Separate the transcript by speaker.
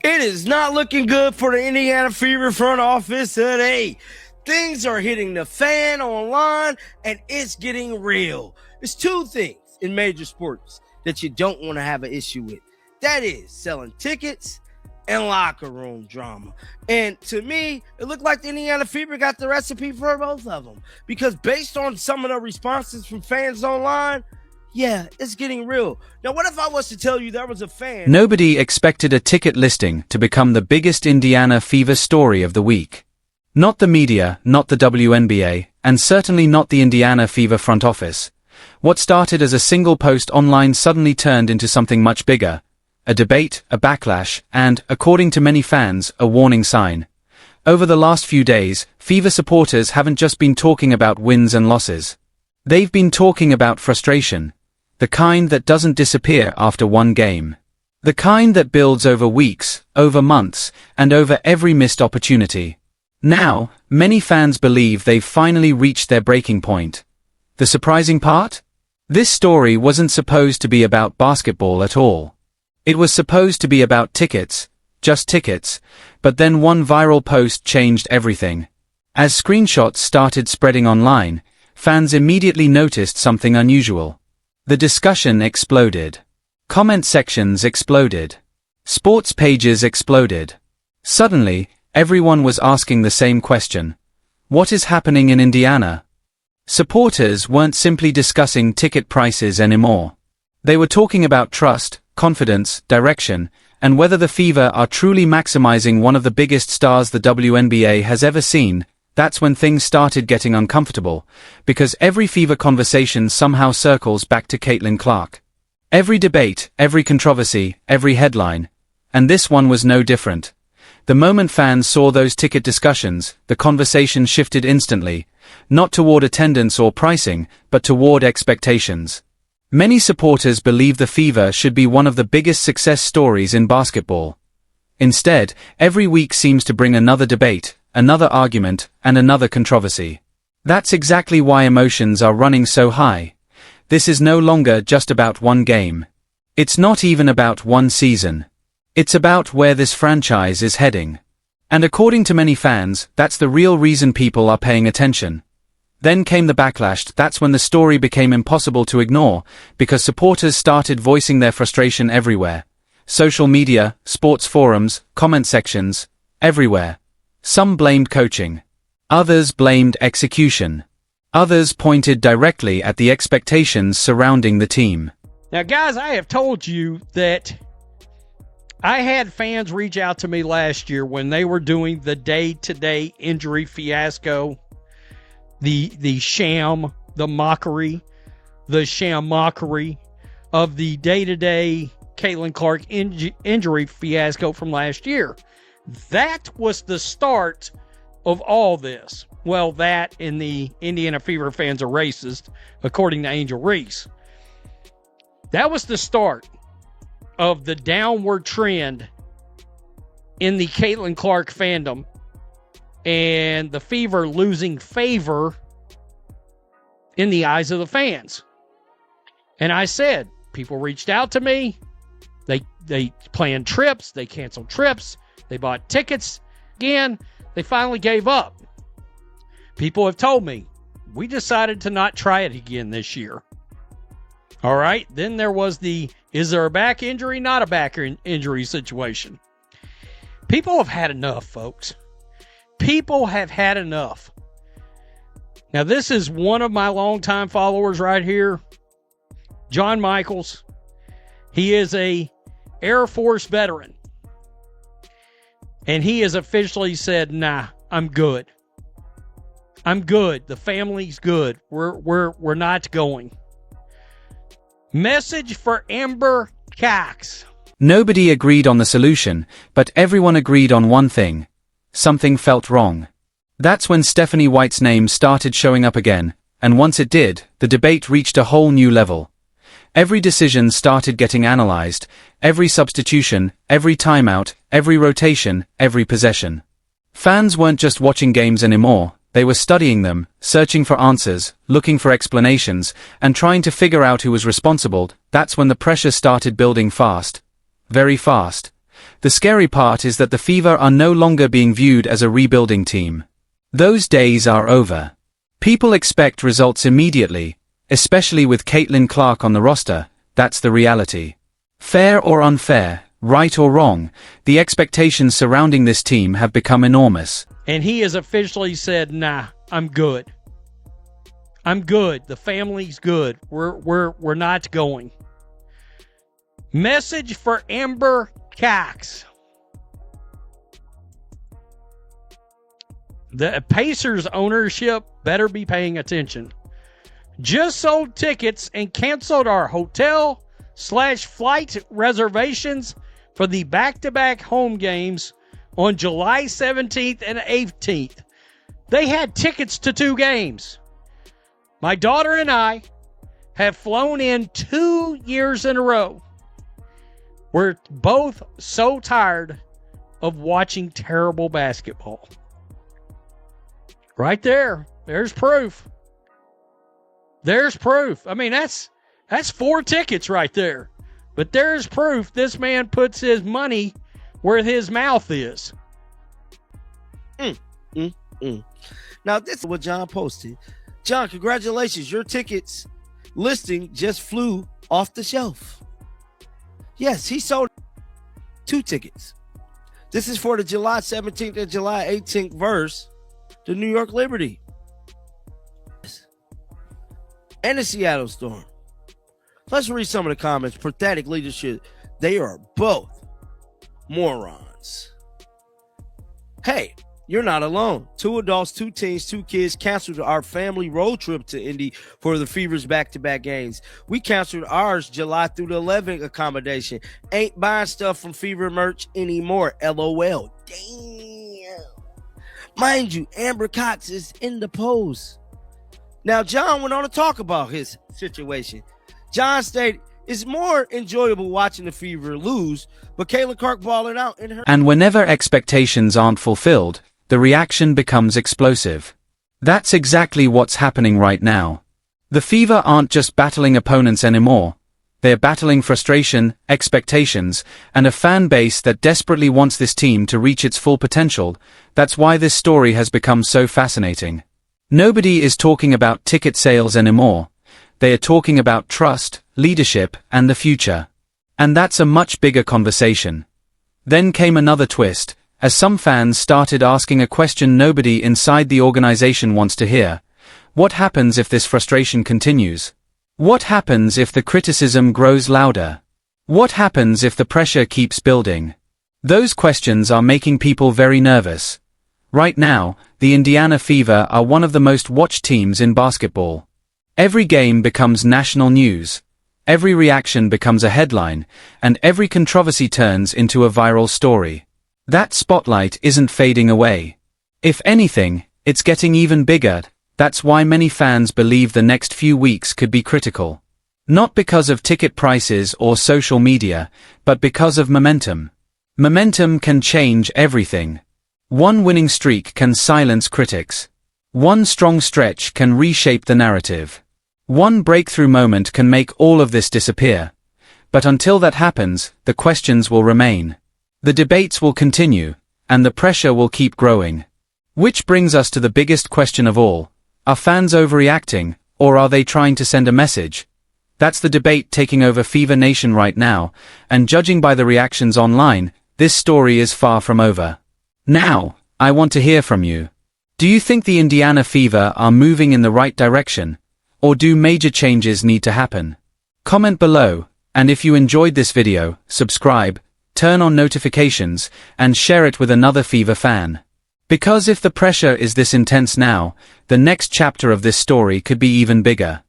Speaker 1: It is not looking good for the Indiana Fever front office today. Things are hitting the fan online, and it's getting real. There's two things in major sports that you don't want to have an issue with. That is selling tickets and locker room drama. And to me, it looked like the Indiana Fever got the recipe for both of them. Because based on some of the responses from fans online, yeah, it's getting real. Now, what if I was to tell you there was a fan?
Speaker 2: Nobody expected a ticket listing to become the biggest Indiana Fever story of the week. Not the media, not the WNBA, and certainly not the Indiana Fever front office. What started as a single post online suddenly turned into something much bigger. A debate, a backlash, and, according to many fans, a warning sign. Over the last few days, Fever supporters haven't just been talking about wins and losses. They've been talking about frustration. The kind that doesn't disappear after one game. The kind that builds over weeks, over months, and over every missed opportunity. Now, many fans believe they've finally reached their breaking point. The surprising part? This story wasn't supposed to be about basketball at all. It was supposed to be about tickets, just tickets, but then one viral post changed everything. As screenshots started spreading online, fans immediately noticed something unusual. The discussion exploded. Comment sections exploded. Sports pages exploded. Suddenly, everyone was asking the same question. What is happening in Indiana? Supporters weren't simply discussing ticket prices anymore. They were talking about trust, confidence, direction, and whether the Fever are truly maximizing one of the biggest stars the WNBA has ever seen. That's when things started getting uncomfortable, because every Fever conversation somehow circles back to Caitlin Clark. Every debate, every controversy, every headline. And this one was no different. The moment fans saw those ticket discussions, the conversation shifted instantly, not toward attendance or pricing, but toward expectations. Many supporters believe the Fever should be one of the biggest success stories in basketball. Instead, every week seems to bring another debate, another argument, and another controversy. That's exactly why emotions are running so high. This is no longer just about one game. It's not even about one season. It's about where this franchise is heading. And according to many fans, that's the real reason people are paying attention. Then came the backlash. That's when the story became impossible to ignore, because supporters started voicing their frustration everywhere. Social media, sports forums, comment sections, everywhere. Some blamed coaching. Others blamed execution. Others pointed directly at the expectations surrounding the team.
Speaker 3: Now, guys, I have told you that I had fans reach out to me last year when they were doing the day-to-day injury fiasco, the sham, the mockery, the sham mockery of the day-to-day Caitlin Clark injury fiasco from last year. That was the start of all this. Well, that and the Indiana Fever fans are racist, according to Angel Reese. That was the start of the downward trend in the Caitlin Clark fandom and the Fever losing favor in the eyes of the fans. And I said, people reached out to me. They planned trips. They canceled trips. They bought tickets. Again, they finally gave up. People have told me, we decided to not try it again this year. All right. Then there was is there a back injury, not a back injury situation? People have had enough, folks. People have had enough. Now, this is one of my longtime followers right here, John Michaels. He is a Air Force veteran. And he has officially said, nah, I'm good. I'm good. The family's good. We're not going. Message for Amber Cox.
Speaker 2: Nobody agreed on the solution, but everyone agreed on one thing. Something felt wrong. That's when Stephanie White's name started showing up again, and once it did, the debate reached a whole new level. Every decision started getting analyzed, every substitution, every timeout, every rotation, every possession. Fans weren't just watching games anymore, they were studying them, searching for answers, looking for explanations, and trying to figure out who was responsible. That's when the pressure started building fast. Very fast. The scary part is that the Fever are no longer being viewed as a rebuilding team. Those days are over. People expect results immediately, especially with Caitlin Clark on the roster. That's the reality. Fair or unfair, right or wrong, the expectations surrounding this team have become enormous.
Speaker 3: And he has officially said, nah, I'm good. I'm good. The family's good. We're not going. Message for Amber Cox. The Pacers ownership better be paying attention. Just sold tickets and canceled our hotel/flight reservations for the back-to-back home games on July 17th and 18th. They had tickets to 2 games. My daughter and I have flown in 2 years in a row. We're both so tired of watching terrible basketball. Right there. There's proof. There's proof. I mean, that's 4 tickets right there. But there's proof this man puts his money where his mouth is.
Speaker 1: Now, this is what John posted. John, congratulations. Your tickets listing just flew off the shelf. Yes, he sold 2 tickets. This is for the July 17th and July 18th verse, the New York Liberty and the Seattle Storm. Let's read some of the comments. Pathetic leadership. They are both morons. Hey, you're not alone. 2 adults, 2 teens, 2 kids canceled our family road trip to Indy for the Fever's back-to-back games. We canceled ours July through the 11th accommodation. Ain't buying stuff from Fever merch anymore. LOL. Damn. Mind you, Amber Cox is in the post. Now, John went on to talk about his situation. John stated, it's more enjoyable watching the Fever lose, but Caitlin Clark balling out in her.
Speaker 2: And whenever expectations aren't fulfilled, the reaction becomes explosive. That's exactly what's happening right now. The Fever aren't just battling opponents anymore. They're battling frustration, expectations, and a fan base that desperately wants this team to reach its full potential. That's why this story has become so fascinating. Nobody is talking about ticket sales anymore. They are talking about trust, leadership, and the future. And that's a much bigger conversation. Then came another twist, as some fans started asking a question nobody inside the organization wants to hear. What happens if this frustration continues? What happens if the criticism grows louder? What happens if the pressure keeps building? Those questions are making people very nervous. Right now, the Indiana Fever are one of the most watched teams in basketball. Every game becomes national news. Every reaction becomes a headline, and every controversy turns into a viral story. That spotlight isn't fading away. If anything, it's getting even bigger. That's why many fans believe the next few weeks could be critical. Not because of ticket prices or social media, but because of momentum. Momentum can change everything. One winning streak can silence critics. One strong stretch can reshape the narrative. One breakthrough moment can make all of this disappear. But until that happens, the questions will remain. The debates will continue, and the pressure will keep growing. Which brings us to the biggest question of all. Are fans overreacting, or are they trying to send a message? That's the debate taking over Fever Nation right now, and judging by the reactions online, this story is far from over. Now, I want to hear from you. Do you think the Indiana Fever are moving in the right direction? Or do major changes need to happen? Comment below, and if you enjoyed this video, subscribe, turn on notifications, and share it with another Fever fan. Because if the pressure is this intense now, the next chapter of this story could be even bigger.